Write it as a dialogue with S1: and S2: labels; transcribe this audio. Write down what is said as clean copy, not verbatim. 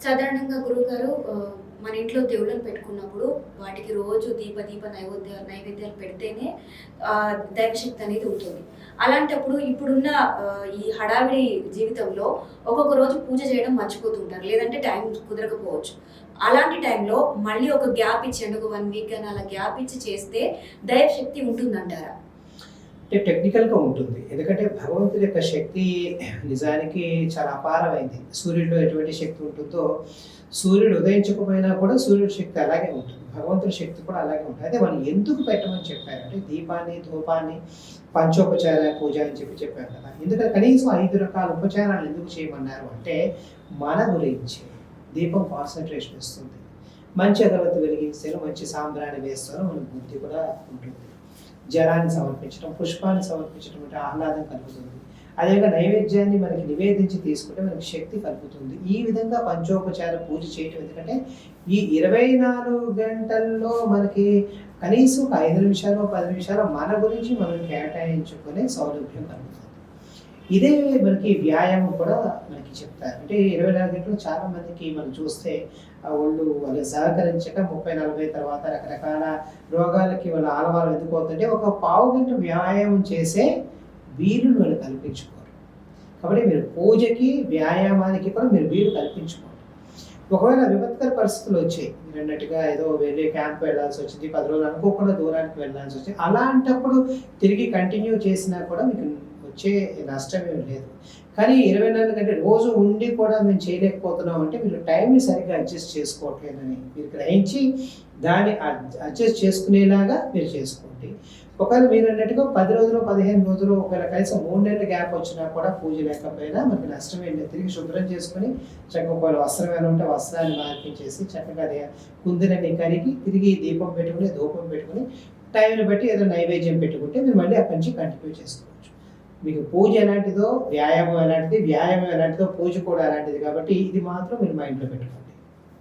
S1: సాధారణంగా గురువుగారు మన ఇంట్లో దేవుళ్ళని పెట్టుకున్నప్పుడు వాటికి రోజు దీప నైవేద్యాలు పెడితేనే దైవశక్తి అనేది ఉంటుంది. అలాంటప్పుడు ఇప్పుడున్న ఈ హడావిడి జీవితంలో ఒక్కొక్క రోజు పూజ చేయడం మర్చిపోతుంటారు. లేదంటే టైం కుదరకపోవచ్చు. అలాంటి టైంలో మళ్ళీ ఒక గ్యాప్ ఇచ్చి అంటే ఒక 1 వీక్ గాని అలా గ్యాప్ ఇచ్చి చేస్తే దైవశక్తి ఉంటుందంటారా?
S2: అంటే టెక్నికల్‌గా ఉంటుంది. ఎందుకంటే భగవంతుడి యొక్క శక్తి నిజానికి చాలా అపారమైంది. సూర్యుడిలో ఎటువంటి శక్తి ఉంటుందో, సూర్యుడు ఉదయించకపోయినా కూడా సూర్యుడి శక్తి అలాగే ఉంటుంది. భగవంతుడి శక్తి కూడా అలాగే ఉంటుంది. అయితే మనం ఎందుకు పెట్టమని చెప్పారంటే దీపాన్ని, ధూపాన్ని, పంచోపచార పూజ అని చెప్పారు కదా! ఎందుకంటే కనీసం 5 రకాల ఉపచారాలు ఎందుకు చేయమన్నారు అంటే మన గురించి. దీపం కాన్సంట్రేషన్ ఇస్తుంది. మంచి అగరబత్తి వెలిగిస్తేనో, మంచి సాంబ్రాణి వేస్తేనో మన బుద్ధి కూడా ఉంటుంది. జలాన్ని సమర్పించడం, పుష్పాన్ని సమర్పించడం అంటే ఆహ్లాదం కలుగుతుంది. అదేవిధంగా నైవేద్యాన్ని మనకి నివేదించి తీసుకుంటే మనకి శక్తి కలుగుతుంది. ఈ విధంగా పంచోపచార పూజ చేయటం ఎందుకంటే ఈ 24 గంటల్లో మనకి కనీసం ఒక 5 నిమిషాలు 10 నిమిషాలు మన గురించి మనం కేటాయించుకునే సౌలభ్యం కలుగుతుంది. ఇదే మనకి వ్యాయామం కూడా మనకి చెప్తారు. అంటే 24 గంటలు చాలా మందికి మనం చూస్తే ఒళ్ళు వాళ్ళు సహకరించక 30-40 తర్వాత రకరకాల రోగాలకి వాళ్ళ ఆలవాలు ఎందుకు అవుతుంటే ఒక పావు గంట వ్యాయామం చేసే వీలును వాళ్ళు కల్పించుకోరు. కాబట్టి మీరు పూజకి వ్యాయామానికి కూడా మీరు వీలు కల్పించుకోండి. ఒకవేళ విపత్కర పరిస్థితులు వచ్చాయి, మీరు అన్నట్టుగా ఏదో వెళ్ళి క్యాంప్ వెళ్ళాల్సి వచ్చింది, 10 రోజులు అనుకోకుండా దూరానికి వెళ్ళాల్సి వచ్చింది, అలాంటప్పుడు తిరిగి కంటిన్యూ చేసినా కూడా మీకు వచ్చే నష్టమేం లేదు. కానీ 24 గంటలు రోజు ఉండి కూడా మేము చేయలేకపోతున్నాం అంటే మీరు టైంని సరిగ్గా అడ్జస్ట్ చేసుకోవట్లేదని మీరు గ్రహించి దాన్ని అడ్జస్ట్ చేసుకునేలాగా మీరు చేసుకోండి. ఒకవేళ మీరు అన్నట్టుగా 10 రోజులు 15 రోజులు ఒకవేళ కనీసం 3 నెలల గ్యాప్ వచ్చినా కూడా పూజ లేకపోయినా మనకి నష్టం ఏంటి, తిరిగి శుభ్రం చేసుకుని చక్కగా ఒకవేళ వస్త్రం ఏమైనా ఉంటే వస్త్రాన్ని మార్పించేసి చక్కగా అదే కుందిరని కరిగి తిరిగి దీపం పెట్టుకుని ధూపం పెట్టుకుని టైంని బట్టి ఏదో నైవేద్యం పెట్టుకుంటే మీరు మళ్ళీ అక్కడి నుంచి కంటిన్యూ చేసుకోవచ్చు. మీకు పూజ ఎలాంటిదో వ్యాయామం ఎలాంటిది, వ్యాయామం ఎలాంటిదో పూజ కూడా అలాంటిది. కాబట్టి ఇది మాత్రం మీరు మైండ్లో పెట్టుకోండి.